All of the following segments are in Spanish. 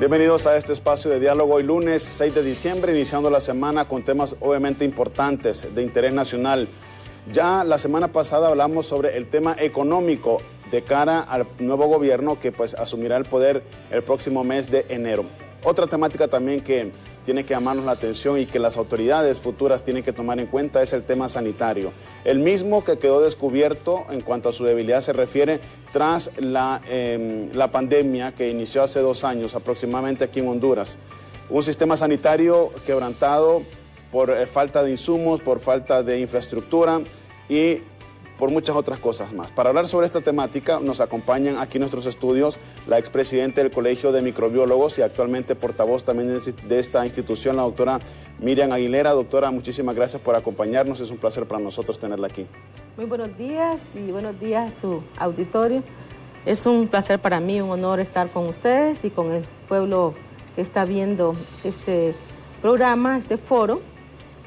Bienvenidos a este espacio de diálogo hoy lunes 6 de diciembre, iniciando la semana con temas obviamente importantes de interés nacional. Ya la semana pasada hablamos sobre el tema económico de cara al nuevo gobierno que pues asumirá el poder el próximo mes de enero. Otra temática también que tiene que llamarnos la atención y que las autoridades futuras tienen que tomar en cuenta es el tema sanitario. El mismo que quedó descubierto en cuanto a su debilidad se refiere tras la pandemia que inició hace 2 años aproximadamente aquí en Honduras. Un sistema sanitario quebrantado por falta de insumos, por falta de infraestructura y por muchas otras cosas más. Para hablar sobre esta temática nos acompañan aquí en nuestros estudios la expresidenta del Colegio de Microbiólogos y actualmente portavoz también de esta institución, la doctora Miriam Aguilera. Doctora, muchísimas gracias por acompañarnos, es un placer para nosotros tenerla aquí. Muy buenos días y buenos días a su auditorio. Es un placer para mí, un honor estar con ustedes y con el pueblo que está viendo este programa, este foro.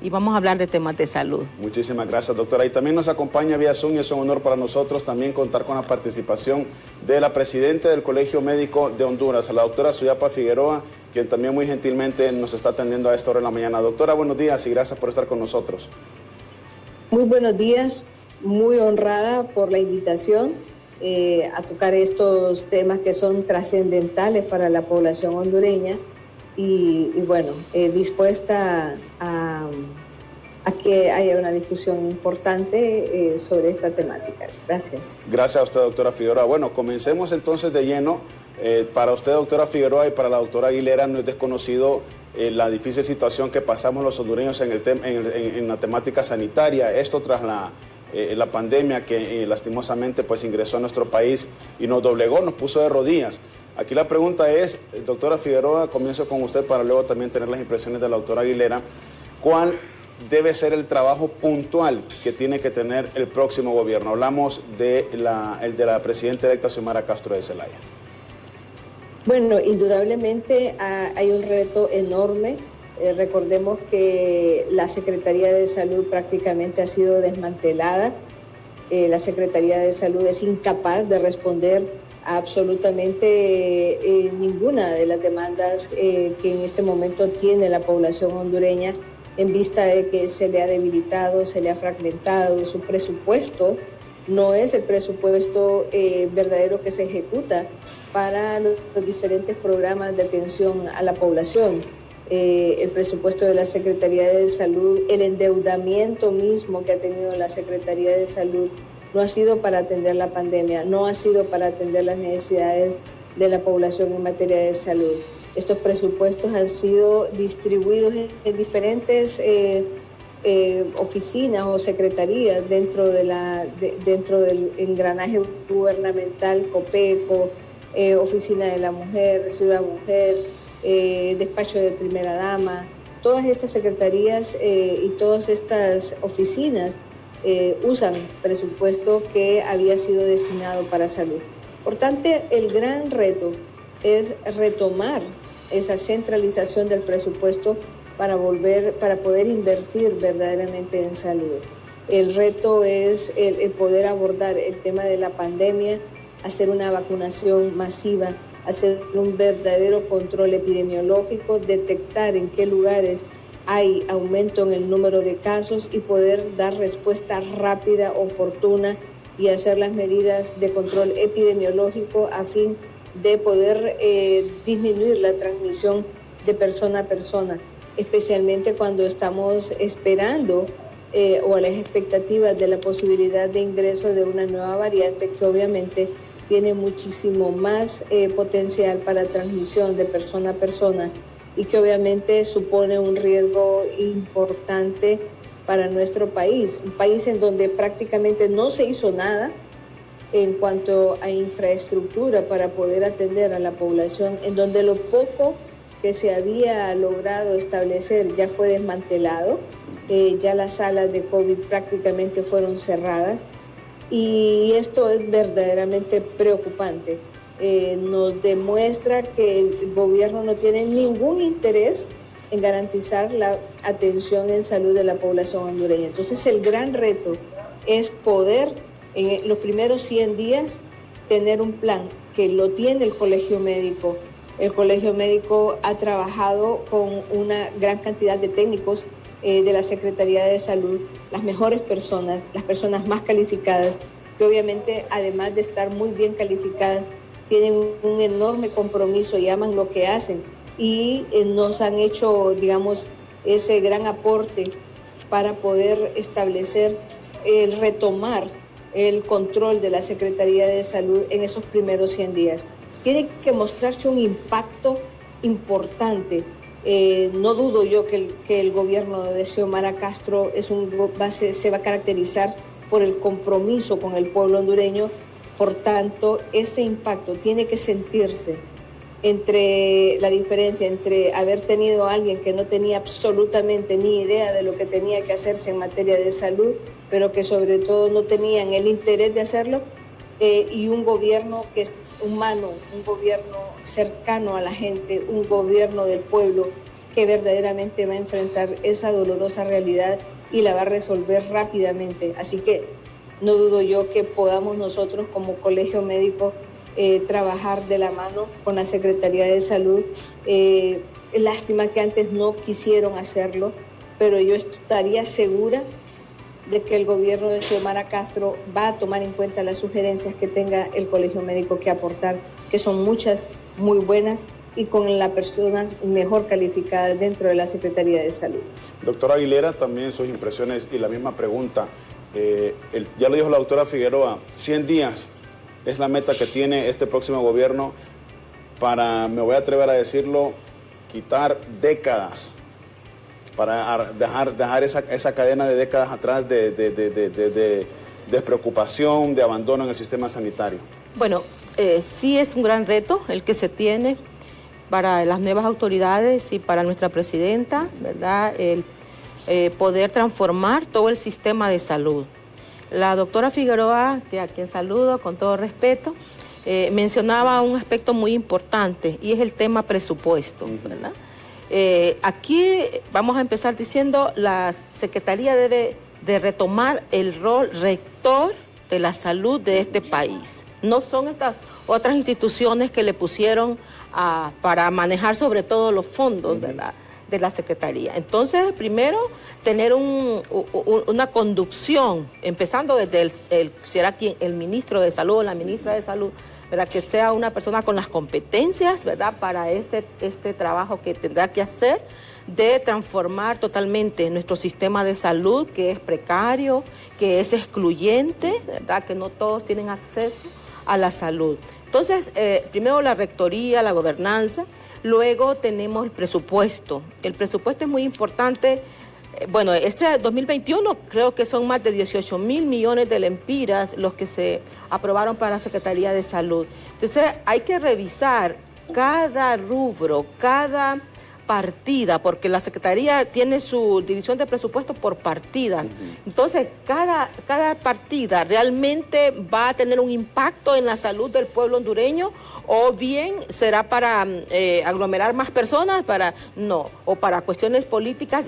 Y vamos a hablar de temas de salud. Muchísimas gracias, doctora. Y también nos acompaña vía Zoom y es un honor para nosotros también contar con la participación de la presidenta del Colegio Médico de Honduras, la doctora Suyapa Figueroa, quien también muy gentilmente nos está atendiendo a esta hora de la mañana. Doctora, buenos días y gracias por estar con nosotros. Muy buenos días, muy honrada por la invitación a tocar estos temas que son trascendentales para la población hondureña. Y bueno, dispuesta a que haya una discusión importante sobre esta temática. Gracias. Gracias a usted, doctora Figueroa. Bueno, comencemos entonces de lleno. Para usted, doctora Figueroa, y para la doctora Aguilera, no es desconocido la difícil situación que pasamos los hondureños en la temática sanitaria. Esto tras la pandemia que lastimosamente pues ingresó a nuestro país y nos doblegó, nos puso de rodillas. Aquí la pregunta es, doctora Figueroa, comienzo con usted para luego también tener las impresiones de la doctora Aguilera. ¿Cuál debe ser el trabajo puntual que tiene que tener el próximo gobierno? Hablamos de el de la presidenta electa Xiomara Castro de Zelaya. Bueno, indudablemente hay un reto enorme. Recordemos que la Secretaría de Salud prácticamente ha sido desmantelada. La Secretaría de Salud es incapaz de responder absolutamente ninguna de las demandas que en este momento tiene la población hondureña en vista de que se le ha debilitado, se le ha fragmentado, su presupuesto no es el presupuesto verdadero que se ejecuta para los diferentes programas de atención a la población. El presupuesto de la Secretaría de Salud, el endeudamiento mismo que ha tenido la Secretaría de Salud no ha sido para atender la pandemia, no ha sido para atender las necesidades de la población en materia de salud. Estos presupuestos han sido distribuidos en diferentes oficinas o secretarías dentro del engranaje gubernamental, COPECO, Oficina de la Mujer, Ciudad Mujer, Despacho de Primera Dama. Todas estas secretarías y todas estas oficinas usan presupuesto que había sido destinado para salud. Por tanto, el gran reto es retomar esa centralización del presupuesto para poder invertir verdaderamente en salud. El reto es el poder abordar el tema de la pandemia, hacer una vacunación masiva, hacer un verdadero control epidemiológico, detectar en qué lugares hay aumento en el número de casos y poder dar respuesta rápida, oportuna y hacer las medidas de control epidemiológico a fin de poder disminuir la transmisión de persona a persona, especialmente cuando estamos esperando o a las expectativas de la posibilidad de ingreso de una nueva variante que obviamente tiene muchísimo más potencial para transmisión de persona a persona y que obviamente supone un riesgo importante para nuestro país, un país en donde prácticamente no se hizo nada en cuanto a infraestructura para poder atender a la población, en donde lo poco que se había logrado establecer ya fue desmantelado, ya las salas de COVID prácticamente fueron cerradas y esto es verdaderamente preocupante. Nos demuestra que el gobierno no tiene ningún interés en garantizar la atención en salud de la población hondureña. Entonces el gran reto es poder en los primeros 100 días tener un plan que lo tiene el Colegio Médico, El Colegio Médico ha trabajado con una gran cantidad de técnicos de la Secretaría de Salud, las mejores personas, las personas más calificadas, que obviamente, además de estar muy bien calificadas, tienen un enorme compromiso y aman lo que hacen y nos han hecho, digamos, ese gran aporte para poder establecer, retomar el control de la Secretaría de Salud en esos primeros 100 días. Tiene que mostrarse un impacto importante. No dudo yo que el gobierno de Xiomara Castro se va a caracterizar por el compromiso con el pueblo hondureño. Por tanto, ese impacto tiene que sentirse entre la diferencia entre haber tenido a alguien que no tenía absolutamente ni idea de lo que tenía que hacerse en materia de salud, pero que sobre todo no tenían el interés de hacerlo, y un gobierno que es humano, un gobierno cercano a la gente, un gobierno del pueblo que verdaderamente va a enfrentar esa dolorosa realidad y la va a resolver rápidamente. Así que no dudo yo que podamos nosotros como Colegio Médico trabajar de la mano con la Secretaría de Salud. Lástima que antes no quisieron hacerlo, pero yo estaría segura de que el gobierno de Xiomara Castro va a tomar en cuenta las sugerencias que tenga el Colegio Médico que aportar, que son muchas, muy buenas, y con las personas mejor calificadas dentro de la Secretaría de Salud. Doctora Aguilera, también sus impresiones y la misma pregunta. Ya lo dijo la doctora Figueroa, 100 días es la meta que tiene este próximo gobierno para, me voy a atrever a decirlo, quitar décadas, para dejar esa cadena de décadas atrás de despreocupación, de abandono en el sistema sanitario. Bueno, sí es un gran reto el que se tiene para las nuevas autoridades y para nuestra presidenta, ¿verdad? El poder transformar todo el sistema de salud. La doctora Figueroa, a quien saludo con todo respeto, mencionaba un aspecto muy importante y es el tema presupuesto, ¿verdad? Aquí vamos a empezar diciendo la Secretaría debe de retomar el rol rector de la salud de este país. No son estas otras instituciones que le pusieron para manejar sobre todo los fondos, ¿verdad?, de la Secretaría. Entonces, primero, tener una conducción, empezando desde será el ministro de Salud o la ministra de Salud, ¿verdad?, que sea una persona con las competencias, ¿verdad?, para este trabajo que tendrá que hacer de transformar totalmente nuestro sistema de salud, que es precario, que es excluyente, ¿verdad?, que no todos tienen acceso a la salud. Entonces, primero la rectoría, la gobernanza, luego tenemos el presupuesto. El presupuesto es muy importante. Bueno, este 2021 creo que son más de 18 mil millones de lempiras los que se aprobaron para la Secretaría de Salud. Entonces, hay que revisar cada rubro, cada partida, porque la Secretaría tiene su división de presupuesto por partidas. Entonces, cada partida realmente va a tener un impacto en la salud del pueblo hondureño, o bien será para aglomerar más personas, o para cuestiones políticas.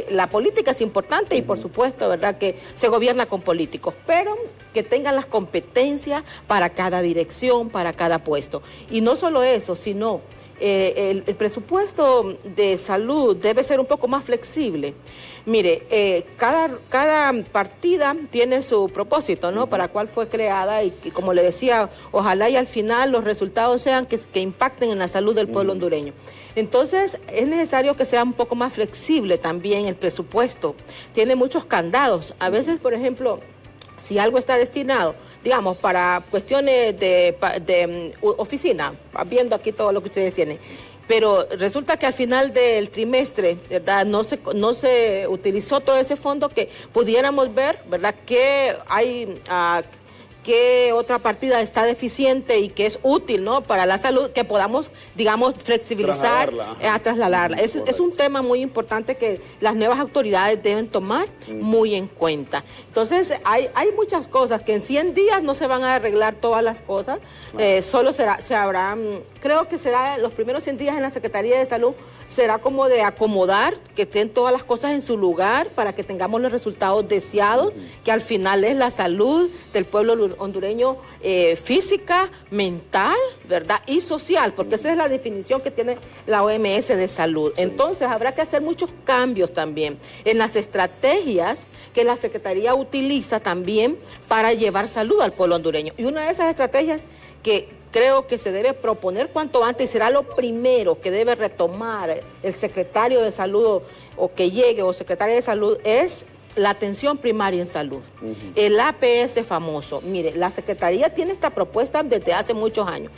La política es importante y por supuesto, ¿verdad?, que se gobierna con políticos, pero que tengan las competencias para cada dirección, para cada puesto. Y no solo eso, sino el presupuesto de salud debe ser un poco más flexible. Mire, cada partida tiene su propósito, ¿no?, para cuál fue creada, y como le decía, ojalá y al final los resultados sean que impacten en la salud del pueblo hondureño. Entonces, es necesario que sea un poco más flexible también el presupuesto. Tiene muchos candados. A veces, por ejemplo, si algo está destinado, digamos, para cuestiones de oficina, viendo aquí todo lo que ustedes tienen, pero resulta que al final del trimestre, ¿verdad?, no se utilizó todo ese fondo, que pudiéramos ver, ¿verdad?, que hay qué otra partida está deficiente y que es útil, ¿no?, para la salud, que podamos, digamos, flexibilizar, trasladarla. Es un tema muy importante que las nuevas autoridades deben tomar muy en cuenta. Entonces, hay muchas cosas que en 100 días no se van a arreglar todas las cosas, solo creo que será los primeros 100 días en la Secretaría de Salud, será como de acomodar, que estén todas las cosas en su lugar para que tengamos los resultados deseados, que al final es la salud del pueblo hondureño física, mental, ¿verdad? Y social, porque esa es la definición que tiene la OMS de salud. Sí. Entonces habrá que hacer muchos cambios también en las estrategias que la Secretaría utiliza también para llevar salud al pueblo hondureño. Y una de esas estrategias que creo que se debe proponer cuanto antes, y será lo primero que debe retomar el secretario de salud o que llegue o secretaria de salud, es la atención primaria en salud, el APS famoso. Mire, la Secretaría tiene esta propuesta desde hace muchos años.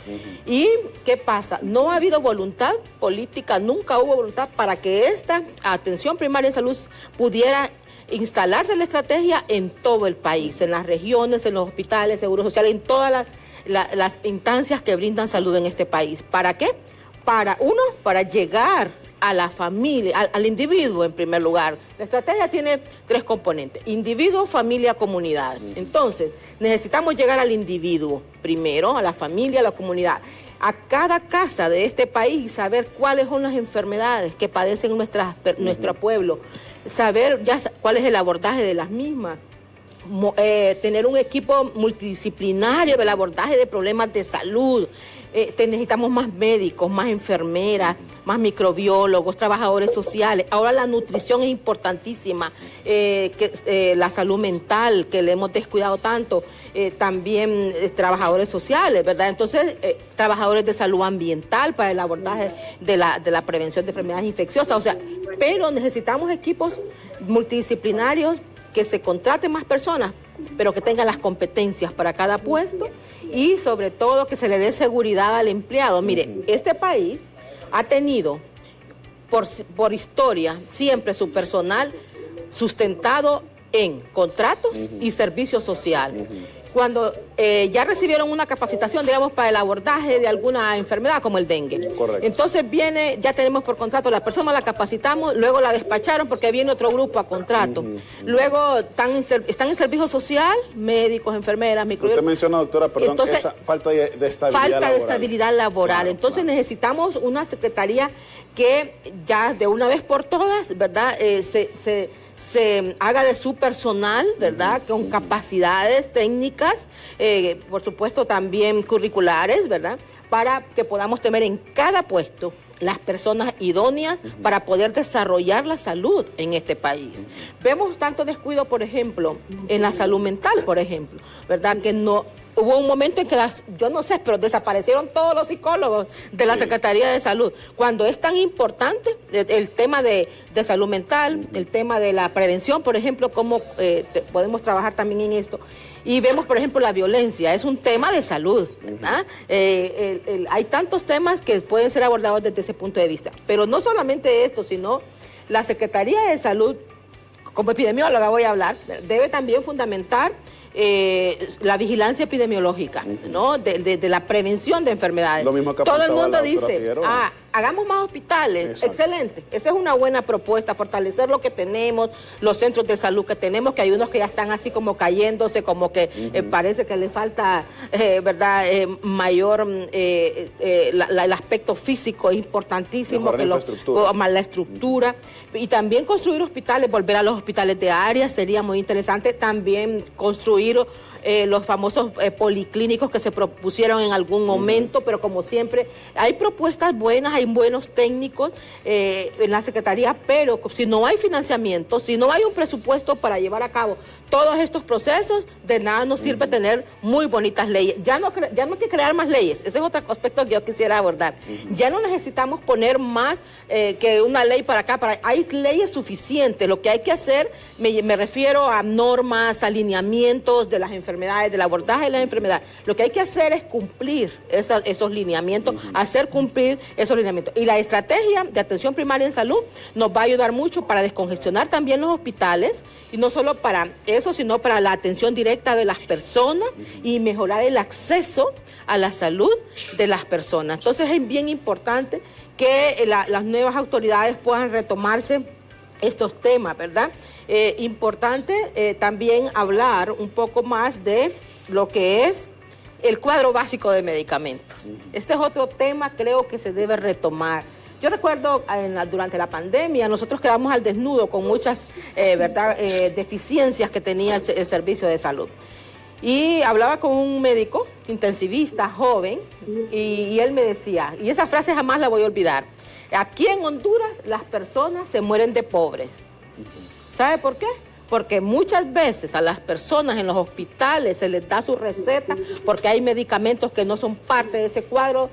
¿Y qué pasa? No ha habido voluntad política, nunca hubo voluntad para que esta atención primaria en salud pudiera instalarse la estrategia en todo el país, en las regiones, en los hospitales, seguros sociales, en todas las instancias que brindan salud en este país. ¿Para qué? Para llegar a la familia, al individuo en primer lugar. La estrategia tiene 3 componentes: individuo, familia, comunidad. Entonces, necesitamos llegar al individuo primero, a la familia, a la comunidad, a cada casa de este país, saber cuáles son las enfermedades que padecen nuestro pueblo, saber ya cuál es el abordaje de las mismas, tener un equipo multidisciplinario del abordaje de problemas de salud. Necesitamos más médicos, más enfermeras, más microbiólogos, trabajadores sociales. Ahora la nutrición es importantísima, la salud mental, que le hemos descuidado tanto, también trabajadores sociales, ¿verdad? Entonces, trabajadores de salud ambiental para el abordaje de la prevención de enfermedades infecciosas. O sea, pero necesitamos equipos multidisciplinarios, que se contraten más personas, pero que tengan las competencias para cada puesto, y sobre todo que se le dé seguridad al empleado. Mire, este país ha tenido por historia siempre su personal sustentado en contratos y servicio social. Cuando ya recibieron una capacitación, digamos, para el abordaje de alguna enfermedad como el dengue. Correcto. Entonces ya tenemos por contrato, la persona la capacitamos, luego la despacharon porque viene otro grupo a contrato. Luego están en servicio social, médicos, enfermeras, microbiólogos. Usted menciona, doctora, perdón, entonces, esa falta de estabilidad laboral. Falta de estabilidad laboral. Claro, entonces necesitamos una secretaría que ya de una vez por todas, ¿verdad?, se haga de su personal, ¿verdad?, con capacidades técnicas, por supuesto también curriculares, ¿verdad?, para que podamos tener en cada puesto las personas idóneas para poder desarrollar la salud en este país. Vemos tanto descuido, por ejemplo, en la salud mental, por ejemplo, ¿verdad?, que no... Hubo un momento en que, yo no sé, pero desaparecieron todos los psicólogos de la Secretaría de Salud. Cuando es tan importante el tema de salud mental, el tema de la prevención, por ejemplo, cómo podemos trabajar también en esto. Y vemos, por ejemplo, la violencia, es un tema de salud, ¿verdad? Hay tantos temas que pueden ser abordados desde ese punto de vista. Pero no solamente esto, sino la Secretaría de Salud, como epidemióloga voy a hablar, debe también fundamentar la vigilancia epidemiológica, ¿no?, de la prevención de enfermedades. Lo mismo que todo el mundo dice, Figueroa. Hagamos más hospitales. Exacto. Excelente, esa es una buena propuesta, fortalecer lo que tenemos, los centros de salud que tenemos, que hay unos que ya están así como cayéndose, como que parece que le falta, ¿verdad?, mayor, el aspecto físico es importantísimo, que la estructura, y también construir hospitales, volver a los hospitales de área, sería muy interesante. También construir los famosos policlínicos que se propusieron en algún momento, pero como siempre, hay propuestas buenas, hay buenos técnicos en la Secretaría, pero si no hay financiamiento, si no hay un presupuesto para llevar a cabo todos estos procesos, de nada nos sirve tener muy bonitas leyes. Ya no hay que crear más leyes, ese es otro aspecto que yo quisiera abordar. Ya no necesitamos poner más que una ley para acá, hay leyes suficientes. Lo que hay que hacer, me refiero a normas, alineamientos de las enfermedades, del abordaje de las enfermedades. Lo que hay que hacer es cumplir esos lineamientos, hacer cumplir esos lineamientos. Y la estrategia de atención primaria en salud nos va a ayudar mucho para descongestionar también los hospitales, y no solo para eso, sino para la atención directa de las personas y mejorar el acceso a la salud de las personas. Entonces es bien importante que las nuevas autoridades puedan retomarse estos temas, ¿verdad? Importante también hablar un poco más de lo que es el cuadro básico de medicamentos. Este es otro tema, creo que se debe retomar. Yo recuerdo durante la pandemia nosotros quedamos al desnudo con muchas deficiencias que tenía el servicio de salud. Y hablaba con un médico intensivista joven y él me decía, y esa frase jamás la voy a olvidar, aquí en Honduras las personas se mueren de pobres. ¿Sabe por qué? Porque muchas veces a las personas en los hospitales se les da su receta porque hay medicamentos que no son parte de ese cuadro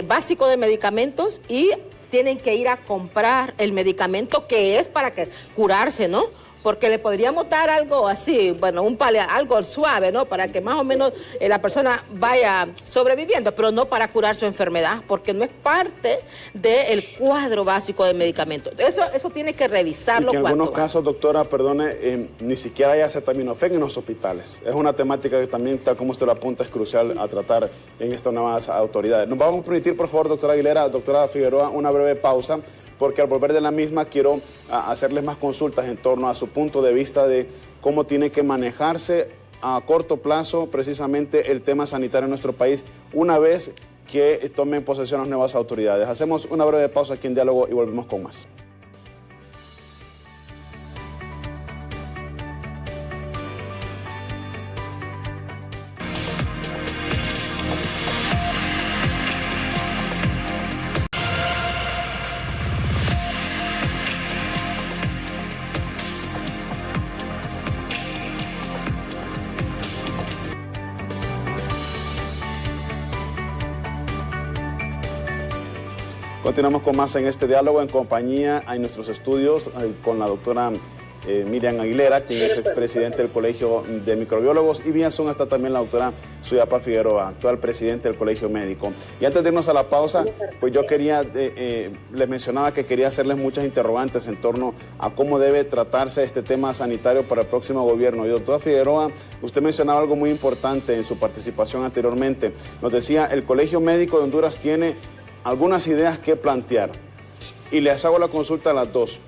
básico de medicamentos y tienen que ir a comprar el medicamento que es para curarse, ¿no? Porque le podríamos dar algo así, bueno, algo suave, ¿no? Para que más o menos la persona vaya sobreviviendo, pero no para curar su enfermedad, porque no es parte del cuadro básico de medicamentos. Eso tiene que revisarlo. Y que en algunos casos, doctora, perdone, ni siquiera hay acetaminofén en los hospitales. Es una temática que también, tal como usted lo apunta, es crucial a tratar en estas nuevas autoridades. Nos vamos a permitir, por favor, doctora Aguilera, doctora Figueroa, una breve pausa, porque al volver de la misma quiero hacerles más consultas en torno a su punto de vista de cómo tiene que manejarse a corto plazo precisamente el tema sanitario en nuestro país una vez que tomen posesión las nuevas autoridades. Hacemos una breve pausa aquí en Diálogo y volvemos con más. Continuamos con más en este diálogo en compañía en nuestros estudios con la doctora Miriam Aguilera, quien es expresidente del Colegio de Microbiólogos, y vía Zoom está también la doctora Suyapa Figueroa, actual presidente del Colegio Médico. Y antes de irnos a la pausa, pues yo quería, les mencionaba que quería hacerles muchas interrogantes en torno a cómo debe tratarse este tema sanitario para el próximo gobierno. Y doctora Figueroa, usted mencionaba algo muy importante en su participación anteriormente. Nos decía, el Colegio Médico de Honduras tiene algunas ideas que plantear, y les hago la consulta a las dos.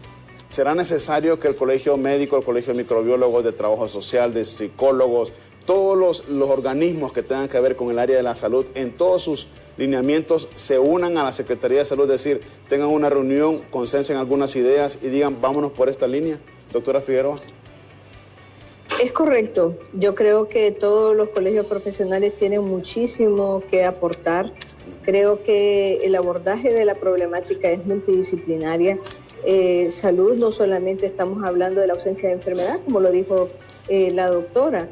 ¿Será necesario que el Colegio Médico, el Colegio de Microbiólogos, de Trabajo Social, de Psicólogos, todos los organismos que tengan que ver con el área de la salud, en todos sus lineamientos, se unan a la Secretaría de Salud, es decir, tengan una reunión, consensen algunas ideas y digan, vámonos por esta línea? Doctora Figueroa. Es correcto. Yo creo que todos los colegios profesionales tienen muchísimo que aportar. Creo que el abordaje de la problemática es multidisciplinaria. Salud, no solamente estamos hablando de la ausencia de enfermedad, como lo dijo la doctora,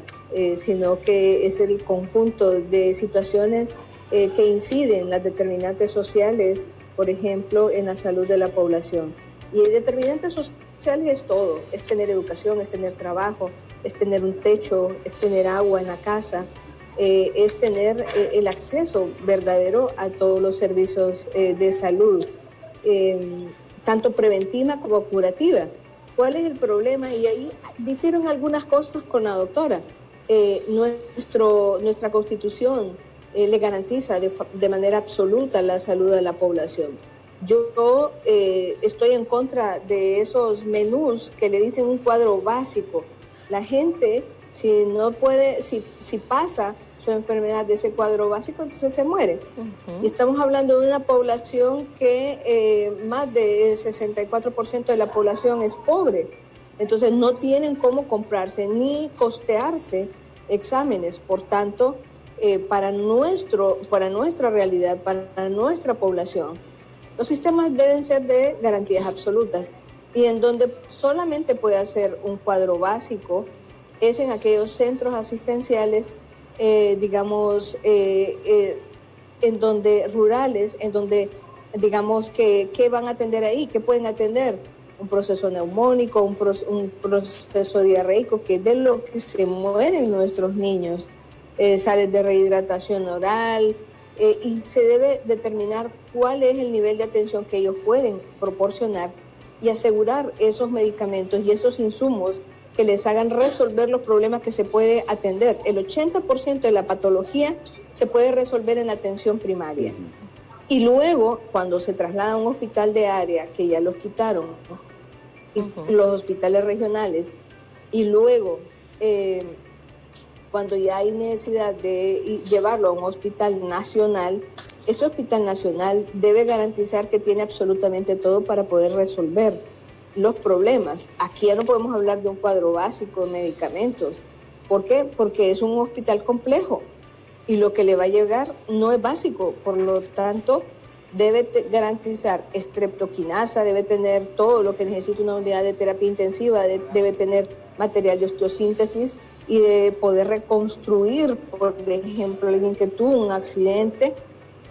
sino que es el conjunto de situaciones que inciden las determinantes sociales, por ejemplo, en la salud de la población. Y el determinante social es todo, es tener educación, es tener trabajo, es tener un techo, es tener agua en la casa, es tener el acceso verdadero a todos los servicios de salud, tanto preventiva como curativa. ¿Cuál es el problema? Y ahí difieren algunas cosas con la doctora. Nuestra Constitución le garantiza de manera absoluta la salud de la población. Yo estoy en contra de esos menús que le dicen un cuadro básico. La gente, si no puede, si pasa su enfermedad de ese cuadro básico, entonces se muere. Y estamos hablando de una población que más del 64% de la población es pobre. Entonces no tienen cómo comprarse ni costearse exámenes. Por tanto, para nuestra realidad, para nuestra población, los sistemas deben ser de garantías absolutas. Y en donde solamente puede hacer un cuadro básico es en aquellos centros asistenciales, digamos, en donde rurales, en donde, digamos, ¿qué van a atender ahí? ¿Qué pueden atender? Un proceso neumónico, un proceso diarreico, que es de lo que se mueren nuestros niños, sales de rehidratación oral, y se debe determinar cuál es el nivel de atención que ellos pueden proporcionar y asegurar esos medicamentos y esos insumos que les hagan resolver los problemas que se puede atender. El 80% de la patología se puede resolver en la atención primaria. Y luego, cuando se traslada a un hospital de área, que ya los quitaron, ¿no? Los hospitales regionales, y luego, cuando ya hay necesidad de llevarlo a un hospital nacional, ese hospital nacional debe garantizar que tiene absolutamente todo para poder resolver los problemas. Aquí ya no podemos hablar de un cuadro básico de medicamentos. ¿Por qué? Porque es un hospital complejo y lo que le va a llegar no es básico, por lo tanto debe garantizar estreptoquinasa, debe tener todo lo que necesita una unidad de terapia intensiva, debe tener material de osteosíntesis y de poder reconstruir, por ejemplo, alguien que tuvo un accidente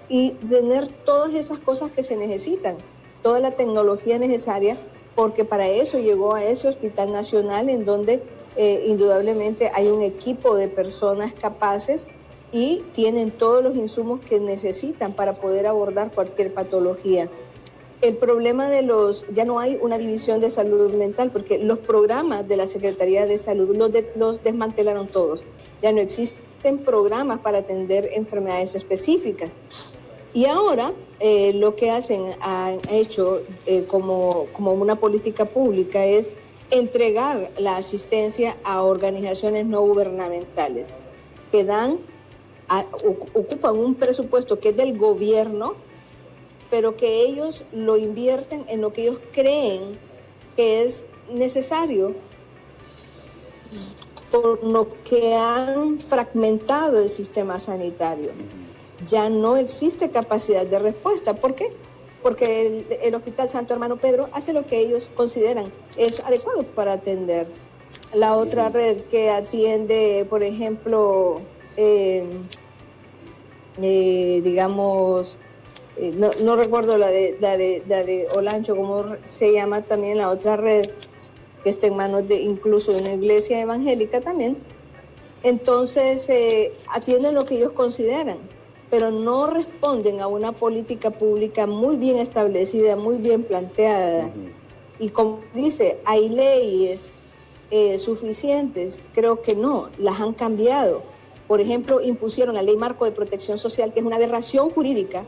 y tener todas esas cosas que se necesitan, toda la tecnología necesaria, porque para eso llegó a ese hospital nacional en donde indudablemente hay un equipo de personas capaces y tienen todos los insumos que necesitan para poder abordar cualquier patología. El problema ya no hay una división de salud mental, porque los programas de la Secretaría de Salud los desmantelaron todos. Ya no existen programas para atender enfermedades específicas. Y ahora lo que han hecho como una política pública es entregar la asistencia a organizaciones no gubernamentales que ocupan un presupuesto que es del gobierno, pero que ellos lo invierten en lo que ellos creen que es necesario, por lo que han fragmentado el sistema sanitario. Ya no existe capacidad de respuesta. ¿Por qué? Porque el Hospital Santo Hermano Pedro hace lo que ellos consideran es adecuado para atender. La otra red que atiende, por ejemplo, digamos, no recuerdo la de Olancho, cómo se llama también la otra red, que está en manos de incluso de una iglesia evangélica también. Entonces, atienden lo que ellos consideran, pero no responden a una política pública muy bien establecida, muy bien planteada. Y como dice, ¿hay leyes suficientes? Creo que no, las han cambiado. Por ejemplo, impusieron la Ley Marco de Protección Social, que es una aberración jurídica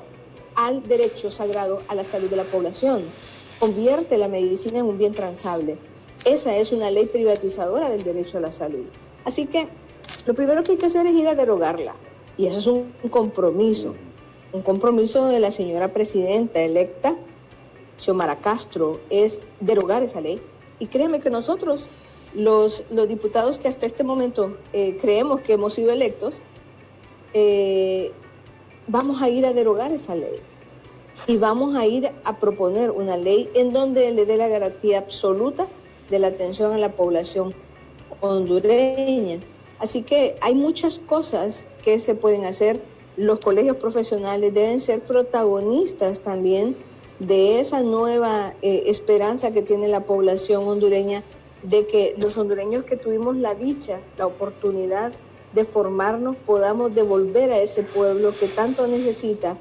al derecho sagrado a la salud de la población. Convierte la medicina en un bien transable. Esa es una ley privatizadora del derecho a la salud. Así que lo primero que hay que hacer es ir a derogarla. Y eso es un compromiso de la señora presidenta electa, Xiomara Castro, es derogar esa ley. Y créeme que nosotros, los diputados que hasta este momento creemos que hemos sido electos, vamos a ir a derogar esa ley. Y vamos a ir a proponer una ley en donde le dé la garantía absoluta de la atención a la población hondureña. Así que hay muchas cosas que se pueden hacer. Los colegios profesionales deben ser protagonistas también de esa nueva esperanza que tiene la población hondureña, de que los hondureños que tuvimos la dicha, la oportunidad de formarnos, podamos devolver a ese pueblo que tanto necesita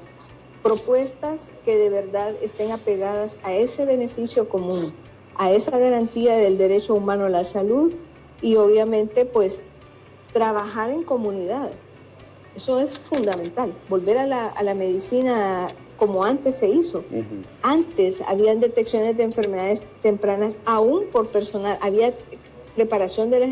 propuestas que de verdad estén apegadas a ese beneficio común, a esa garantía del derecho humano a la salud y obviamente pues trabajar en comunidad. Eso es fundamental, volver a la medicina como antes se hizo. Antes habían detecciones de enfermedades tempranas aún por personal, había preparación de las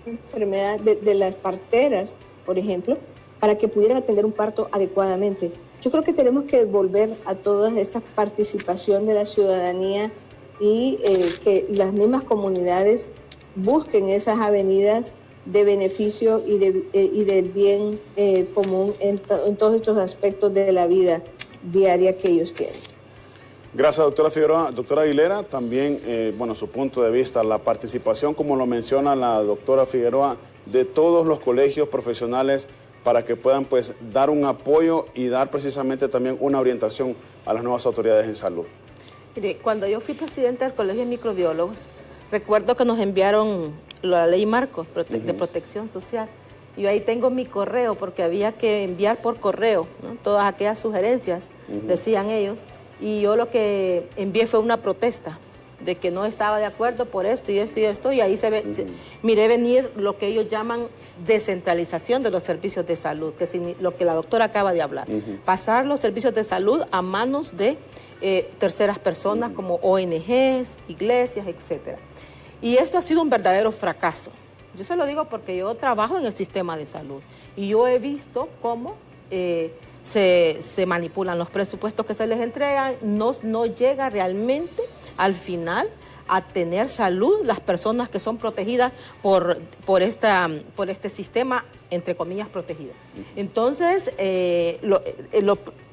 enfermedades de las parteras, por ejemplo, para que pudieran atender un parto adecuadamente. Yo creo que tenemos que volver a toda esta participación de la ciudadanía y que las mismas comunidades busquen esas avenidas de beneficio y del bien común en todos estos aspectos de la vida diaria que ellos quieren. Gracias, doctora Figueroa. Doctora Aguilera, también, su punto de vista, la participación, como lo menciona la doctora Figueroa, de todos los colegios profesionales para que puedan pues dar un apoyo y dar precisamente también una orientación a las nuevas autoridades en salud. Mire, cuando yo fui presidenta del Colegio de Microbiólogos, recuerdo que nos enviaron la ley Marco de Protección Social. Yo ahí tengo mi correo porque había que enviar por correo, ¿no? Todas aquellas sugerencias, decían ellos, y yo lo que envié fue una protesta de que no estaba de acuerdo por esto y esto y esto, y ahí miré venir lo que ellos llaman descentralización de los servicios de salud, que es lo que la doctora acaba de hablar, pasar los servicios de salud a manos de terceras personas como ONGs, iglesias, etcétera. Y esto ha sido un verdadero fracaso. Yo se lo digo porque yo trabajo en el sistema de salud y yo he visto cómo se manipulan los presupuestos que se les entregan, no llega realmente al final a tener salud las personas que son protegidas por este sistema, entre comillas, protegido. Entonces,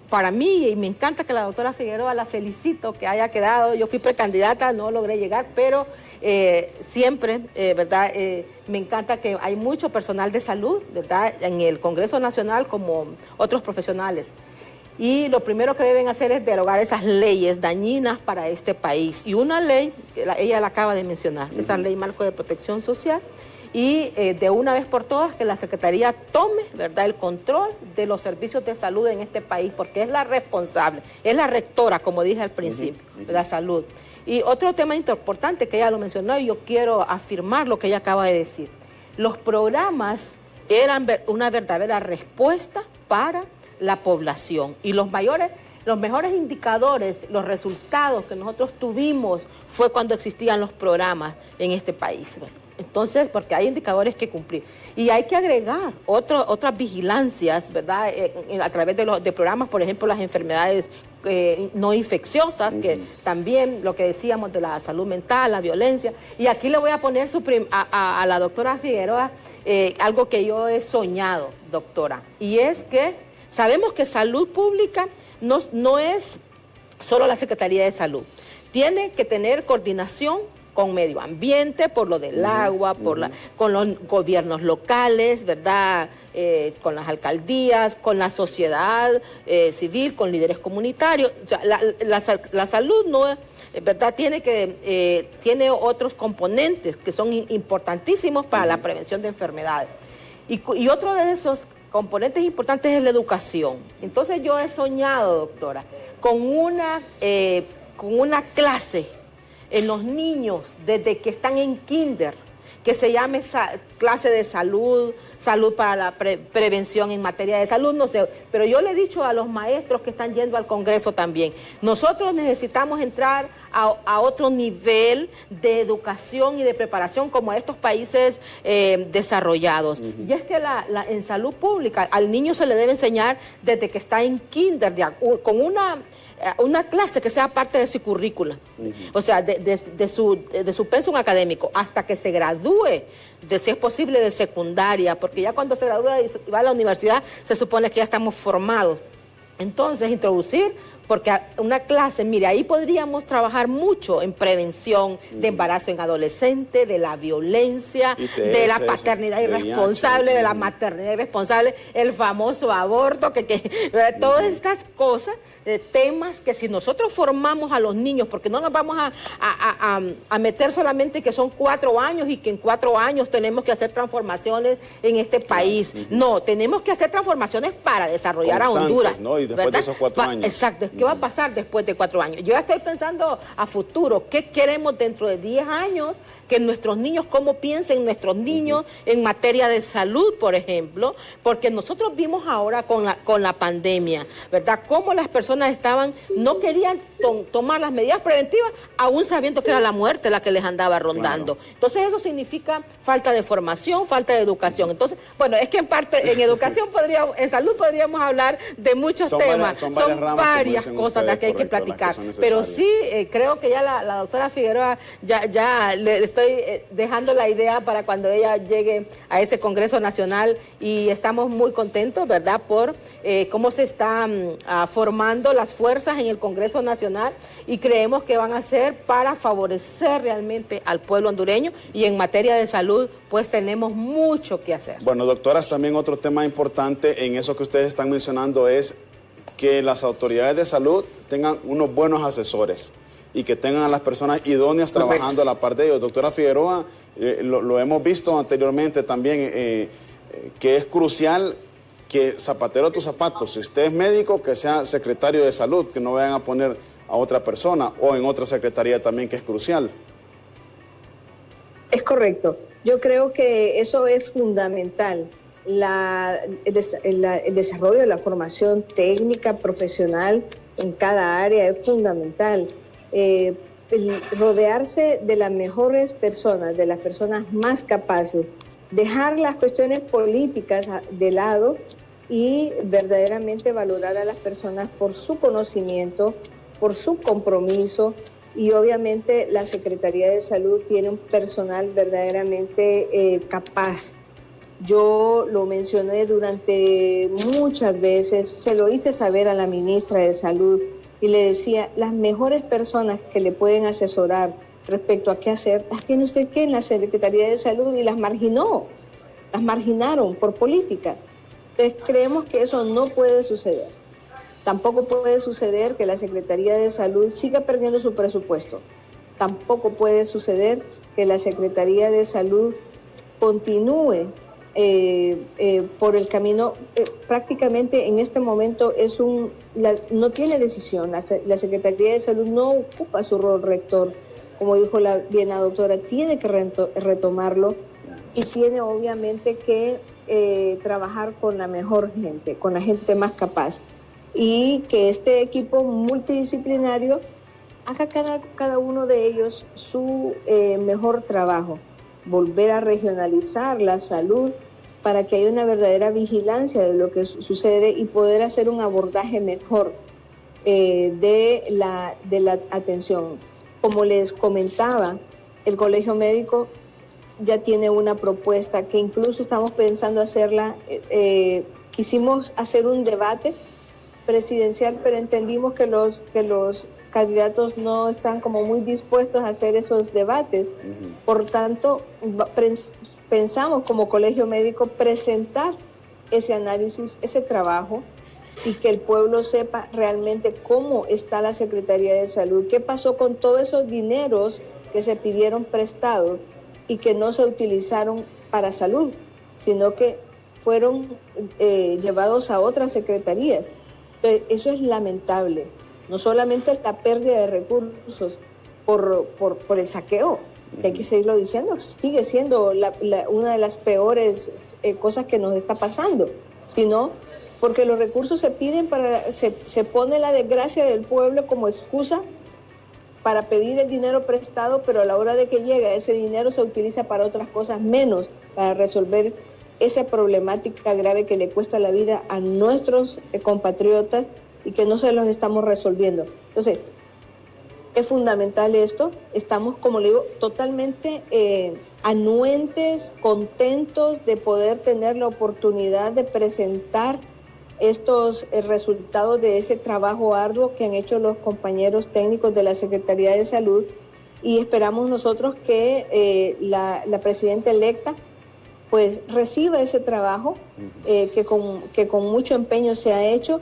para mí, y me encanta que la doctora Figueroa, la felicito que haya quedado, yo fui precandidata, no logré llegar, pero siempre, ¿verdad? Me encanta que hay mucho personal de salud, ¿verdad? En el Congreso Nacional como otros profesionales. Y lo primero que deben hacer es derogar esas leyes dañinas para este país. Y una ley, ella la acaba de mencionar, esa ley marco de protección social, y de una vez por todas que la Secretaría tome, ¿verdad?, el control de los servicios de salud en este país, porque es la responsable, es la rectora, como dije al principio, de la salud. Y otro tema importante que ella lo mencionó, y yo quiero afirmar lo que ella acaba de decir. Los programas eran una verdadera respuesta para la población, y los mejores indicadores, los resultados que nosotros tuvimos fue cuando existían los programas en este país. Bueno, entonces, porque hay indicadores que cumplir. Y hay que agregar otras vigilancias, ¿verdad? A través de programas, por ejemplo, las enfermedades no infecciosas, que también lo que decíamos de la salud mental, la violencia. Y aquí le voy a poner a la doctora Figueroa algo que yo he soñado, doctora, y es que sabemos que salud pública no es solo la Secretaría de Salud. Tiene que tener coordinación con medio ambiente, por lo del agua, con los gobiernos locales, ¿verdad? Con las alcaldías, con la sociedad civil, con líderes comunitarios. O sea, la salud no es, ¿verdad? Tiene otros componentes que son importantísimos para la prevención de enfermedades. Y otro de esos componentes importantes es la educación. Entonces yo he soñado, doctora, con una clase en los niños desde que están en kinder, que se llame clase de salud para la prevención en materia de salud, no sé, pero yo le he dicho a los maestros que están yendo al Congreso también, nosotros necesitamos entrar a otro nivel de educación y de preparación como estos países desarrollados. Y es que en salud pública al niño se le debe enseñar desde que está en kinder, con una clase que sea parte de su currícula, o sea, de su pensum académico, hasta que se gradúe, si es posible, de secundaria, porque ya cuando se gradúa y va a la universidad, se supone que ya estamos formados. Entonces, introducir, porque una clase, mire, ahí podríamos trabajar mucho en prevención de embarazo en adolescente, de la violencia, de la paternidad irresponsable, de la maternidad irresponsable, el famoso aborto, todas estas cosas, temas que si nosotros formamos a los niños, porque no nos vamos a meter solamente que son 4 años y que en 4 años tenemos que hacer transformaciones en este país. No, tenemos que hacer transformaciones para desarrollar a Honduras, ¿no? Y después, ¿verdad?, de esos 4 años. Exacto. ¿Qué va a pasar después de 4 años? Yo ya estoy pensando a futuro. ¿Qué queremos dentro de 10 años? Que nuestros niños, cómo piensen nuestros niños en materia de salud, por ejemplo, porque nosotros vimos ahora con la pandemia, ¿verdad? Cómo las personas no querían tomar las medidas preventivas, aún sabiendo que era la muerte la que les andaba rondando. Claro. Entonces eso significa falta de formación, falta de educación. Entonces, bueno, es que en parte, en educación en salud podríamos hablar de muchos temas. Son varias cosas de las que hay que platicar. Pero sí, creo que ya la doctora Figueroa ya le estoy dejando la idea para cuando ella llegue a ese Congreso Nacional, y estamos muy contentos, ¿verdad?, por cómo se están formando las fuerzas en el Congreso Nacional, y creemos que van a ser para favorecer realmente al pueblo hondureño, y en materia de salud pues tenemos mucho que hacer. Bueno, doctoras, también otro tema importante en eso que ustedes están mencionando es que las autoridades de salud tengan unos buenos asesores y que tengan a las personas idóneas trabajando a la par de ellos. Doctora Figueroa, lo hemos visto anteriormente también, que es crucial que zapatero a tus zapatos. Si usted es médico, que sea secretario de salud, que no vayan a poner a otra persona, o en otra secretaría también, que es crucial. Es correcto. Yo creo que eso es fundamental. El desarrollo de la formación técnica, profesional en cada área es fundamental. Rodearse de las mejores personas, de las personas más capaces, dejar las cuestiones políticas de lado y verdaderamente valorar a las personas por su conocimiento, por su compromiso, y obviamente la Secretaría de Salud tiene un personal verdaderamente capaz. Yo lo mencioné durante muchas veces, se lo hice saber a la ministra de Salud y le decía, las mejores personas que le pueden asesorar respecto a qué hacer, las tiene usted que en la Secretaría de Salud, y las marginaron por política. Entonces creemos que eso no puede suceder. Tampoco puede suceder que la Secretaría de Salud siga perdiendo su presupuesto. Tampoco puede suceder que la Secretaría de Salud continúe por el camino. Prácticamente en este momento no tiene decisión. La Secretaría de Salud no ocupa su rol rector, como dijo bien la doctora, tiene que retomarlo y tiene obviamente que trabajar con la mejor gente, con la gente más capaz, y que este equipo multidisciplinario haga cada uno de ellos su mejor trabajo, volver a regionalizar la salud para que haya una verdadera vigilancia de lo que sucede y poder hacer un abordaje mejor de la atención. Como les comentaba, el Colegio Médico ya tiene una propuesta que incluso estamos pensando hacerla. Quisimos hacer un debate presidencial, pero entendimos que los candidatos no están como muy dispuestos a hacer esos debates. Por tanto, pensamos como Colegio Médico presentar ese análisis, ese trabajo, y que el pueblo sepa realmente cómo está la Secretaría de Salud, qué pasó con todos esos dineros que se pidieron prestados y que no se utilizaron para salud, sino que fueron llevados a otras secretarías. Entonces, eso es lamentable, no solamente la pérdida de recursos por el saqueo, que hay que seguirlo diciendo, sigue siendo una de las peores cosas que nos está pasando, sino porque los recursos se piden se pone la desgracia del pueblo como excusa para pedir el dinero prestado, pero a la hora de que llega ese dinero se utiliza para otras cosas menos, para resolver esa problemática grave que le cuesta la vida a nuestros compatriotas y que no se los estamos resolviendo. Entonces, es fundamental esto. Estamos, como le digo, totalmente anuentes, contentos de poder tener la oportunidad de presentar estos resultados de ese trabajo arduo que han hecho los compañeros técnicos de la Secretaría de Salud, y esperamos nosotros que la presidenta electa pues reciba ese trabajo que con mucho empeño se ha hecho,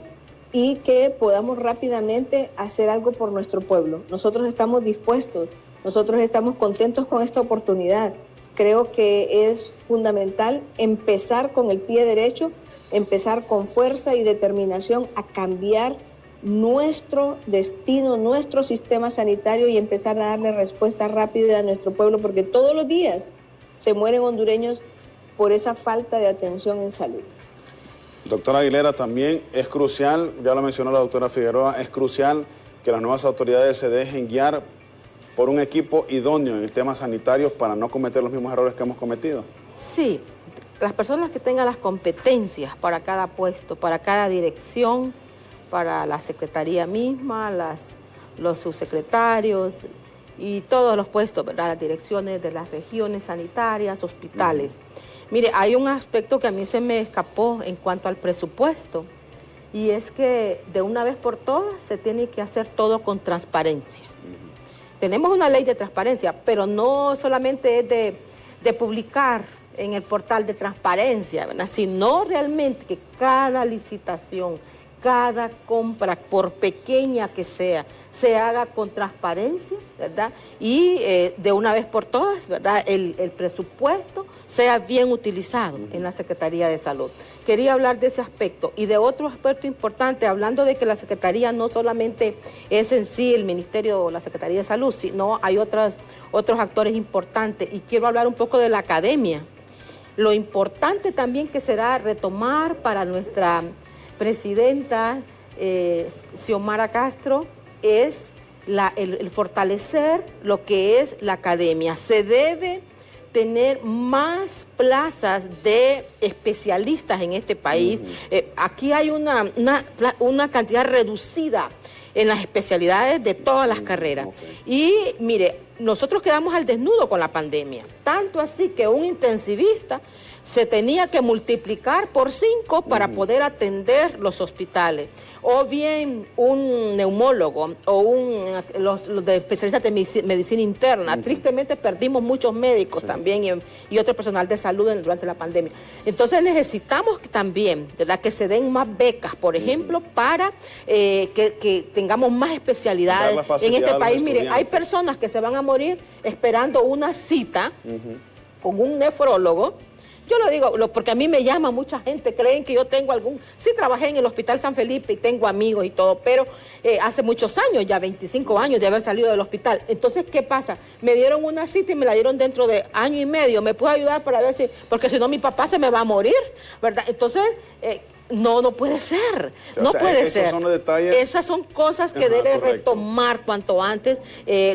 y que podamos rápidamente hacer algo por nuestro pueblo. Nosotros estamos dispuestos, nosotros estamos contentos con esta oportunidad. Creo que es fundamental empezar con el pie derecho, empezar con fuerza y determinación a cambiar nuestro destino, nuestro sistema sanitario, y empezar a darle respuesta rápida a nuestro pueblo, porque todos los días se mueren hondureños por esa falta de atención en salud. Doctora Aguilera, también es crucial, ya lo mencionó la doctora Figueroa, es crucial que las nuevas autoridades se dejen guiar por un equipo idóneo en temas sanitarios para no cometer los mismos errores que hemos cometido. Sí, las personas que tengan las competencias para cada puesto, para cada dirección, para la secretaría misma, los subsecretarios y todos los puestos, ¿verdad? Las direcciones de las regiones sanitarias, hospitales. Mire, hay un aspecto que a mí se me escapó en cuanto al presupuesto, y es que de una vez por todas se tiene que hacer todo con transparencia. Tenemos una ley de transparencia, pero no solamente es de publicar en el portal de transparencia, ¿verdad? Sino realmente que cada licitación, cada compra, por pequeña que sea, se haga con transparencia, ¿verdad? Y de una vez por todas, ¿verdad? El presupuesto sea bien utilizado en la Secretaría de Salud. Quería hablar de ese aspecto y de otro aspecto importante, hablando de que la Secretaría no solamente es en sí el Ministerio o la Secretaría de Salud, sino hay otros actores importantes, y quiero hablar un poco de la academia. Lo importante también que será retomar para nuestra presidenta Xiomara Castro es el fortalecer lo que es la academia. Se debe tener más plazas de especialistas en este país. Aquí hay una cantidad reducida en las especialidades de todas las carreras. Y mire, nosotros quedamos al desnudo con la pandemia, tanto así que un intensivista se tenía que multiplicar por 5 para poder atender los hospitales. O bien un neumólogo o los de especialistas de medicina interna. Tristemente perdimos muchos médicos también y otro personal de salud durante la pandemia. Entonces necesitamos también, ¿verdad?, que se den más becas, por ejemplo, para que tengamos más especialidades en este país. Mire, hay personas que se van a morir esperando una cita con un nefrólogo. Yo lo digo porque a mí me llama mucha gente, creen que yo tengo sí trabajé en el Hospital San Felipe y tengo amigos y todo, pero hace muchos años, ya 25 años de haber salido del hospital. Entonces, ¿qué pasa? Me dieron una cita y me la dieron dentro de año y medio. ¿Me puede ayudar para ver porque si no mi papá se me va a morir, ¿verdad? Entonces, no puede ser, no puede ser. Esos son los detalles. Esas son cosas que debe retomar cuanto antes,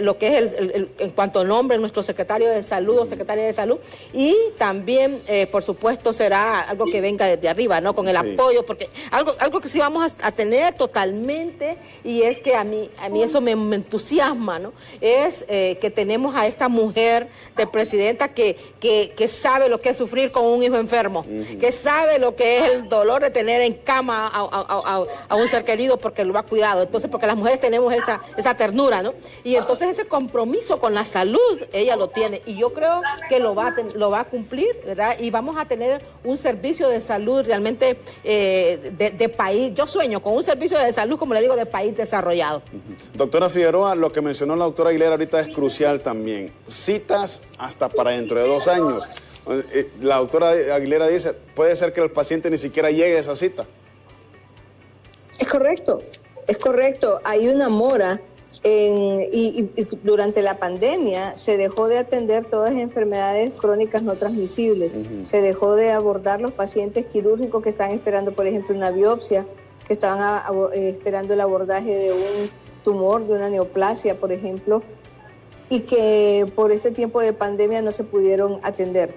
lo que es en cuanto nombre nuestro secretario de salud o secretaria de salud, y también, por supuesto, será algo que venga desde arriba, ¿no? Con el apoyo, porque algo que sí vamos a tener totalmente, y es que a mí eso me entusiasma, ¿no? Es que tenemos a esta mujer de presidenta que sabe lo que es sufrir con un hijo enfermo, que sabe lo que es el dolor de tener en cama a un ser querido porque lo ha cuidado. Entonces, porque las mujeres tenemos esa ternura, ¿no? Y entonces ese compromiso con la salud, ella lo tiene. Y yo creo que lo va a cumplir, ¿verdad? Y vamos a tener un servicio de salud realmente de país. Yo sueño con un servicio de salud, como le digo, de país desarrollado. Doctora Figueroa, lo que mencionó la doctora Aguilera ahorita es crucial también. Citas hasta para dentro de 2 años. La doctora Aguilera dice, puede ser que el paciente ni siquiera llegue a esa cita. Es correcto. Hay una mora y durante la pandemia se dejó de atender todas las enfermedades crónicas no transmisibles. Se dejó de abordar los pacientes quirúrgicos que están esperando, por ejemplo, una biopsia, que estaban esperando el abordaje de un tumor, de una neoplasia, por ejemplo, y que por este tiempo de pandemia no se pudieron atender.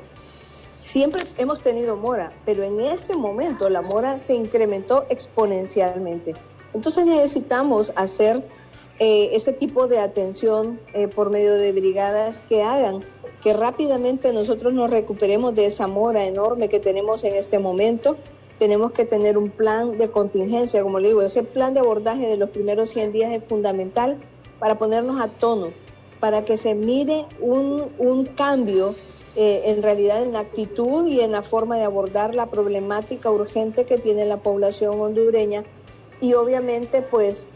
Siempre hemos tenido mora, pero en este momento la mora se incrementó exponencialmente. Entonces necesitamos hacer ese tipo de atención por medio de brigadas que hagan que rápidamente nosotros nos recuperemos de esa mora enorme que tenemos en este momento. Tenemos que tener un plan de contingencia, como le digo, ese plan de abordaje de los primeros 100 días es fundamental para ponernos a tono, para que se mire un cambio en realidad en la actitud y en la forma de abordar la problemática urgente que tiene la población hondureña. Y obviamente pues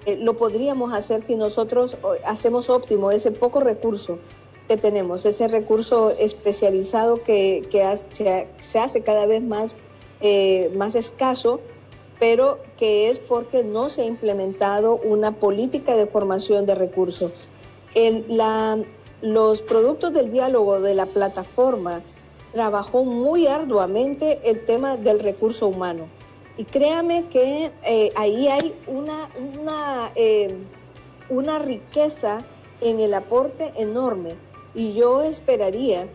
lo podríamos hacer si nosotros hacemos óptimo ese poco recurso que tenemos, ese recurso especializado que se hace cada vez más escaso, pero que es porque no se ha implementado una política de formación de recursos. Los productos del diálogo de la plataforma trabajó muy arduamente el tema del recurso humano. Y créame que ahí hay una riqueza en el aporte enorme. Y yo esperaría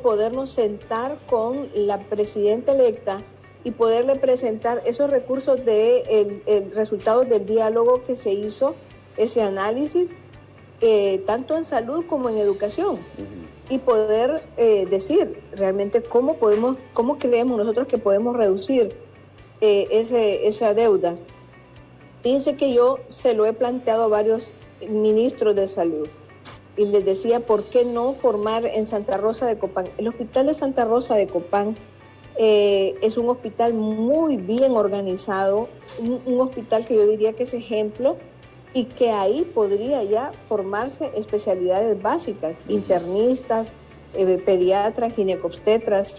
podernos sentar con la presidenta electa y poderle presentar esos recursos el resultados del diálogo que se hizo, ese análisis, tanto en salud como en educación, y poder decir realmente cómo creemos nosotros que podemos reducir esa deuda. Fíjense que yo se lo he planteado a varios ministros de salud y les decía, ¿por qué no formar en Santa Rosa de Copán? El hospital de Santa Rosa de Copán es un hospital muy bien organizado, un hospital que yo diría que es ejemplo, y que ahí podría ya formarse especialidades básicas, internistas, pediatras, ginecobstetras,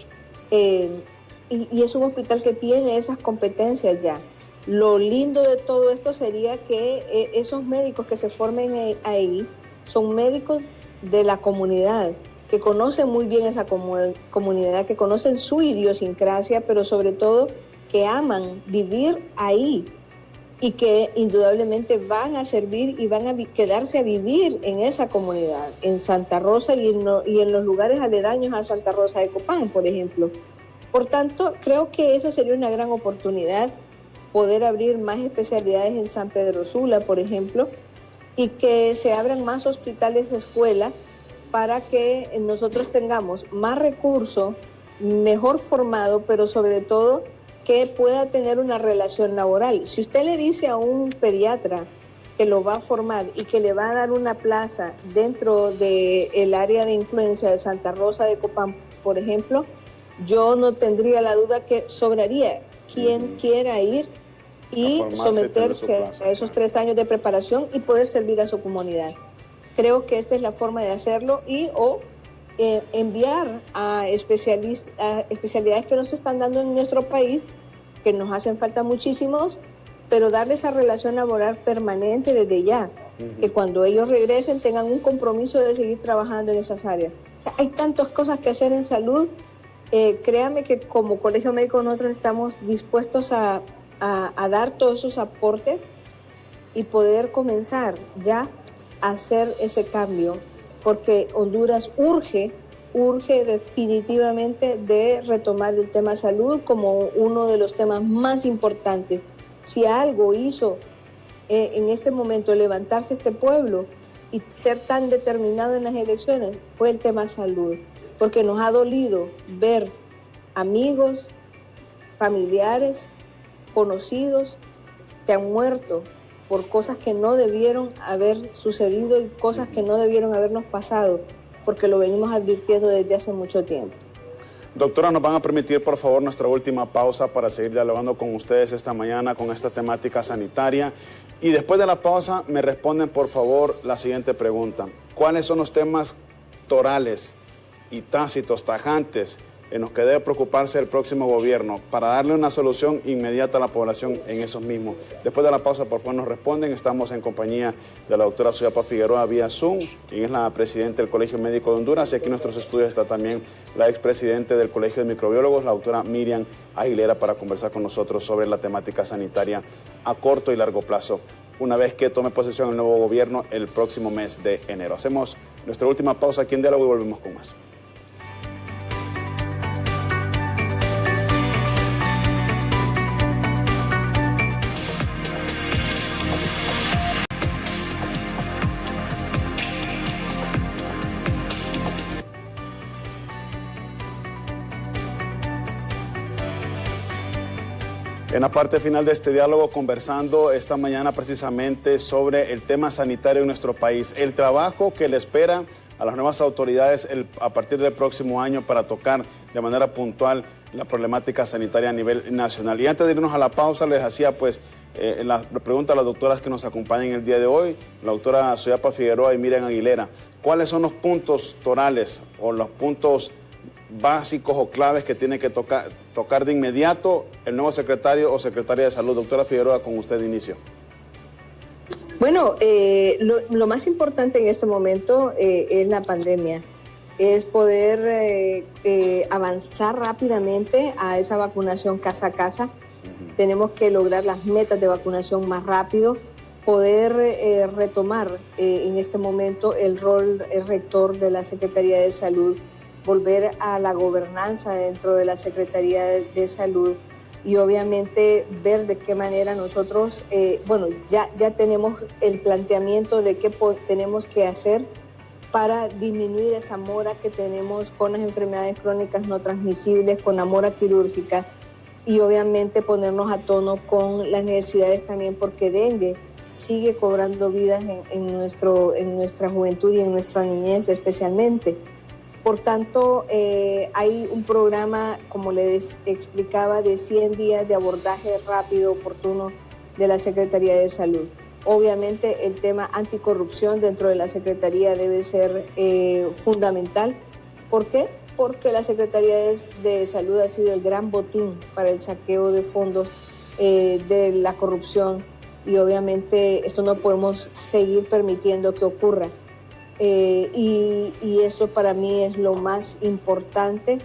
y es un hospital que tiene esas competencias ya. Lo lindo de todo esto sería que esos médicos que se formen ahí son médicos de la comunidad, que conocen muy bien esa comunidad, que conocen su idiosincrasia, pero sobre todo que aman vivir ahí y que indudablemente van a servir y van a quedarse a vivir en esa comunidad, en Santa Rosa y en los lugares aledaños a Santa Rosa de Copán, por ejemplo. Por tanto, creo que esa sería una gran oportunidad, poder abrir más especialidades en San Pedro Sula, por ejemplo, y que se abran más hospitales de escuela para que nosotros tengamos más recursos, mejor formado, pero sobre todo que pueda tener una relación laboral. Si usted le dice a un pediatra que lo va a formar y que le va a dar una plaza dentro del área de influencia de Santa Rosa de Copán, por ejemplo, yo no tendría la duda que sobraría quien quiera ir y someterse a esos 3 años de preparación y poder servir a su comunidad. Creo que esta es la forma de hacerlo o enviar a especialidades que nos están dando en nuestro país, que nos hacen falta muchísimos, pero darles esa relación laboral permanente desde ya, que cuando ellos regresen tengan un compromiso de seguir trabajando en esas áreas. O sea, hay tantas cosas que hacer en salud. Créanme que como Colegio Médico nosotros estamos dispuestos a dar todos esos aportes y poder comenzar ya a hacer ese cambio, porque Honduras urge definitivamente de retomar el tema salud como uno de los temas más importantes. Si algo hizo en este momento levantarse este pueblo y ser tan determinado en las elecciones, fue el tema salud, porque nos ha dolido ver amigos, familiares, conocidos que han muerto por cosas que no debieron haber sucedido y cosas que no debieron habernos pasado, porque lo venimos advirtiendo desde hace mucho tiempo. Doctora, nos van a permitir, por favor, nuestra última pausa para seguir dialogando con ustedes esta mañana con esta temática sanitaria. Y después de la pausa me responden, por favor, la siguiente pregunta. ¿Cuáles son los temas torales y tácitos, tajantes, en los que debe preocuparse el próximo gobierno para darle una solución inmediata a la población en esos mismos? Después de la pausa, por favor, nos responden. Estamos en compañía de la doctora Suyapa Figueroa vía Zoom, quien es la presidenta del Colegio Médico de Honduras, y aquí en nuestros estudios está también la expresidente del Colegio de Microbiólogos, la doctora Miriam Aguilera, para conversar con nosotros sobre la temática sanitaria a corto y largo plazo, una vez que tome posesión el nuevo gobierno el próximo mes de enero. Hacemos nuestra última pausa aquí en Diálogo y volvemos con más. En la parte final de este diálogo, conversando esta mañana precisamente sobre el tema sanitario en nuestro país, el trabajo que le espera a las nuevas autoridades a partir del próximo año para tocar de manera puntual la problemática sanitaria a nivel nacional. Y antes de irnos a la pausa, les hacía la pregunta a las doctoras que nos acompañan el día de hoy, la doctora Suyapa Figueroa y Miriam Aguilera. ¿Cuáles son los puntos torales o los puntos básicos o claves que tiene que tocar de inmediato el nuevo secretario o secretaria de salud? Doctora Figueroa, con usted de inicio. Bueno, lo más importante en este momento es la pandemia, es poder avanzar rápidamente a esa vacunación casa a casa. Tenemos que lograr las metas de vacunación más rápido, poder retomar en este momento el rol rector de la Secretaría de Salud, volver a la gobernanza dentro de la Secretaría de Salud y obviamente ver de qué manera nosotros, ya tenemos el planteamiento de qué tenemos que hacer para disminuir esa mora que tenemos con las enfermedades crónicas no transmisibles, con la mora quirúrgica y obviamente ponernos a tono con las necesidades también, porque dengue sigue cobrando vidas en nuestra juventud y en nuestra niñez especialmente. Por tanto, hay un programa, como les explicaba, de 100 días de abordaje rápido, oportuno de la Secretaría de Salud. Obviamente, el tema anticorrupción dentro de la Secretaría debe ser fundamental. ¿Por qué? Porque la Secretaría de Salud ha sido el gran botín para el saqueo de fondos de la corrupción y obviamente esto no podemos seguir permitiendo que ocurra. Y eso para mí es lo más importante,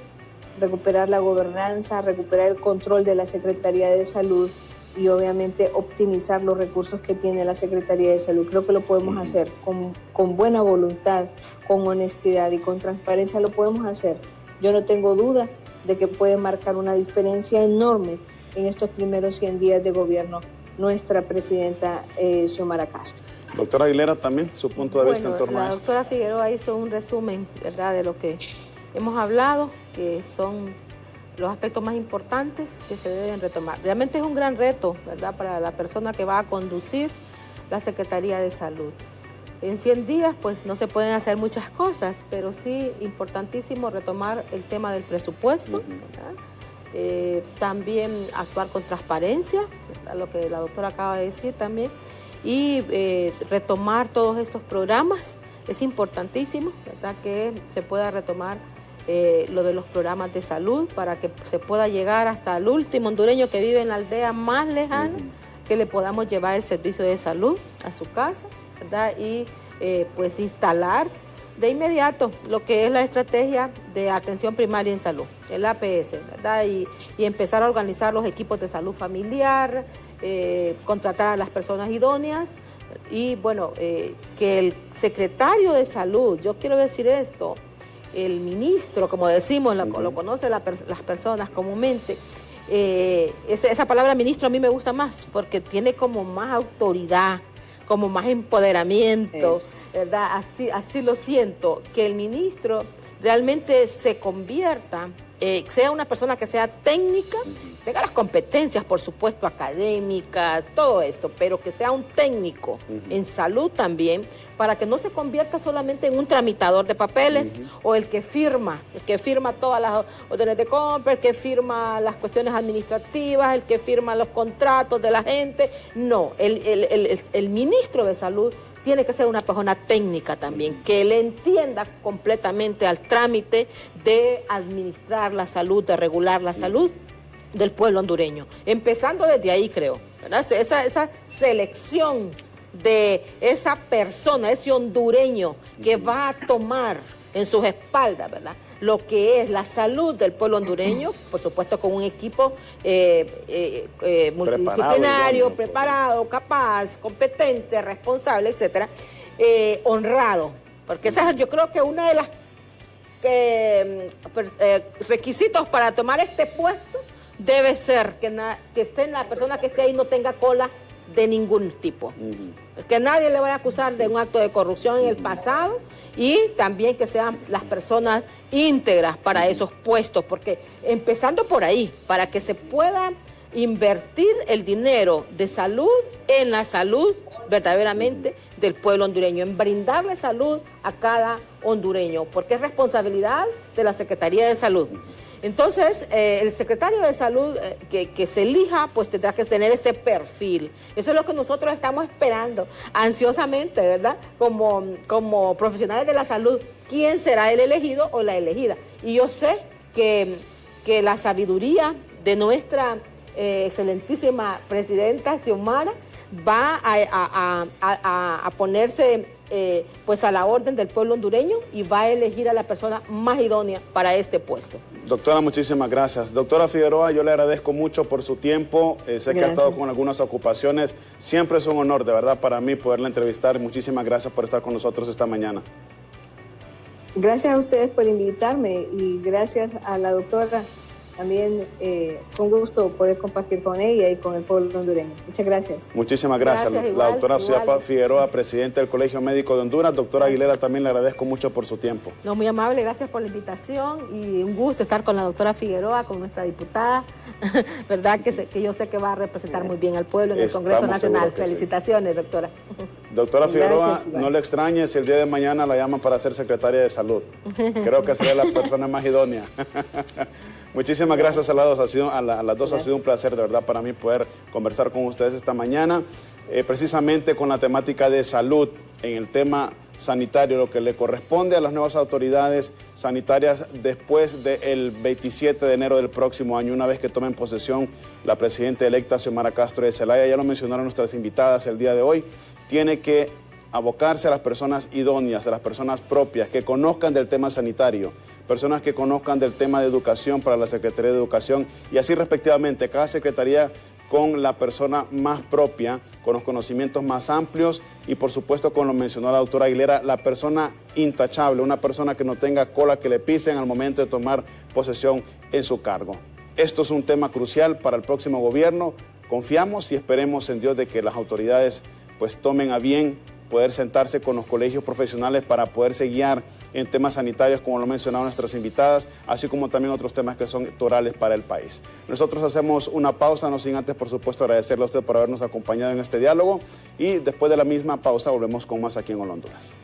recuperar la gobernanza, recuperar el control de la Secretaría de Salud y obviamente optimizar los recursos que tiene la Secretaría de Salud. Creo que lo podemos hacer con buena voluntad, con honestidad y con transparencia lo podemos hacer. Yo no tengo duda de que puede marcar una diferencia enorme en estos primeros 100 días de gobierno nuestra presidenta Xiomara Castro. Doctora Aguilera, también su punto de vista en torno a esto. La doctora Figueroa hizo un resumen, ¿verdad?, de lo que hemos hablado, que son los aspectos más importantes que se deben retomar. Realmente es un gran reto, ¿verdad?, para la persona que va a conducir la Secretaría de Salud. En 100 días, pues, no se pueden hacer muchas cosas, pero sí importantísimo retomar el tema del presupuesto, ¿verdad? También actuar con transparencia, ¿verdad?, lo que la doctora acaba de decir también, y retomar todos estos programas. Es importantísimo, ¿verdad?, que se pueda retomar lo de los programas de salud para que se pueda llegar hasta el último hondureño que vive en la aldea más lejana, que le podamos llevar el servicio de salud a su casa, ¿verdad? Y pues instalar de inmediato lo que es la estrategia de atención primaria en salud, el APS, ¿verdad? Y empezar a organizar los equipos de salud familiar, contratar a las personas idóneas y bueno, que el secretario de salud, yo quiero decir esto, el ministro, como decimos, lo conocen las personas comúnmente, esa palabra ministro a mí me gusta más porque tiene como más autoridad, como más empoderamiento, ¿verdad? Así lo siento, que el ministro realmente se convierta, sea una persona que sea técnica, tenga las competencias, por supuesto, académicas, todo esto, pero que sea un técnico en salud también, para que no se convierta solamente en un tramitador de papeles o el que firma todas las órdenes de compra, el que firma las cuestiones administrativas, el que firma los contratos de la gente. No, el ministro de Salud tiene que ser una persona técnica también, que le entienda completamente al trámite de administrar la salud, de regular la salud del pueblo hondureño. Empezando desde ahí, creo, ¿verdad? Esa selección de esa persona, ese hondureño que va a tomar en sus espaldas, ¿verdad?, lo que es la salud del pueblo hondureño, por supuesto con un equipo multidisciplinario, preparado, capaz, competente, responsable, etcétera, honrado, porque esa yo creo que una de las requisitos para tomar este puesto debe ser que esté la persona que esté ahí no tenga cola de ningún tipo. Que nadie le vaya a acusar de un acto de corrupción en el pasado y también que sean las personas íntegras para esos puestos, porque empezando por ahí, para que se pueda invertir el dinero de salud en la salud verdaderamente del pueblo hondureño, en brindarle salud a cada hondureño, porque es responsabilidad de la Secretaría de Salud. Entonces, el secretario de Salud que se elija, pues tendrá que tener ese perfil. Eso es lo que nosotros estamos esperando ansiosamente, ¿verdad? Como profesionales de la salud, ¿quién será el elegido o la elegida? Y yo sé que la sabiduría de nuestra excelentísima presidenta Xiomara va a ponerse pues a la orden del pueblo hondureño y va a elegir a la persona más idónea para este puesto. Doctora, muchísimas gracias. Doctora Figueroa, yo le agradezco mucho por su tiempo. Sé que ha estado con algunas ocupaciones. Siempre es un honor, de verdad, para mí poderla entrevistar. Muchísimas gracias por estar con nosotros esta mañana. Gracias a ustedes por invitarme y gracias a la doctora. También con gusto poder compartir con ella y con el pueblo hondureño. Muchas gracias. Muchísimas gracias. La doctora Ciapa Figueroa, presidenta del Colegio Médico de Honduras. Doctora Aguilera, también le agradezco mucho por su tiempo. No, muy amable, gracias por la invitación y un gusto estar con la doctora Figueroa, con nuestra diputada, ¿verdad? Que yo sé que va a representar muy bien al pueblo en el Congreso Nacional. Felicitaciones, doctora. Doctora Figueroa, no le extrañe si el día de mañana la llaman para ser secretaria de Salud. Creo que sería la persona más idónea. Muchísimas gracias a las dos. Ha sido un placer, de verdad, para mí poder conversar con ustedes esta mañana, precisamente con la temática de salud en el tema sanitario, lo que le corresponde a las nuevas autoridades sanitarias después del 27 de enero del próximo año, una vez que tomen posesión la presidenta electa Xiomara Castro de Zelaya. Ya lo mencionaron nuestras invitadas el día de hoy. Tiene que abocarse a las personas idóneas, a las personas propias, que conozcan del tema sanitario, personas que conozcan del tema de educación para la Secretaría de Educación y así respectivamente. Cada secretaría con la persona más propia, con los conocimientos más amplios y por supuesto, como lo mencionó la doctora Aguilera, la persona intachable, una persona que no tenga cola que le pisen al momento de tomar posesión en su cargo. Esto es un tema crucial para el próximo gobierno. Confiamos y esperemos en Dios de que las autoridades pues tomen a bien poder sentarse con los colegios profesionales para poderse guiar en temas sanitarios, como lo mencionaron nuestras invitadas, así como también otros temas que son electorales para el país. Nosotros hacemos una pausa, no sin antes, por supuesto, agradecerle a usted por habernos acompañado en este diálogo y después de la misma pausa volvemos con más aquí en Hola Honduras.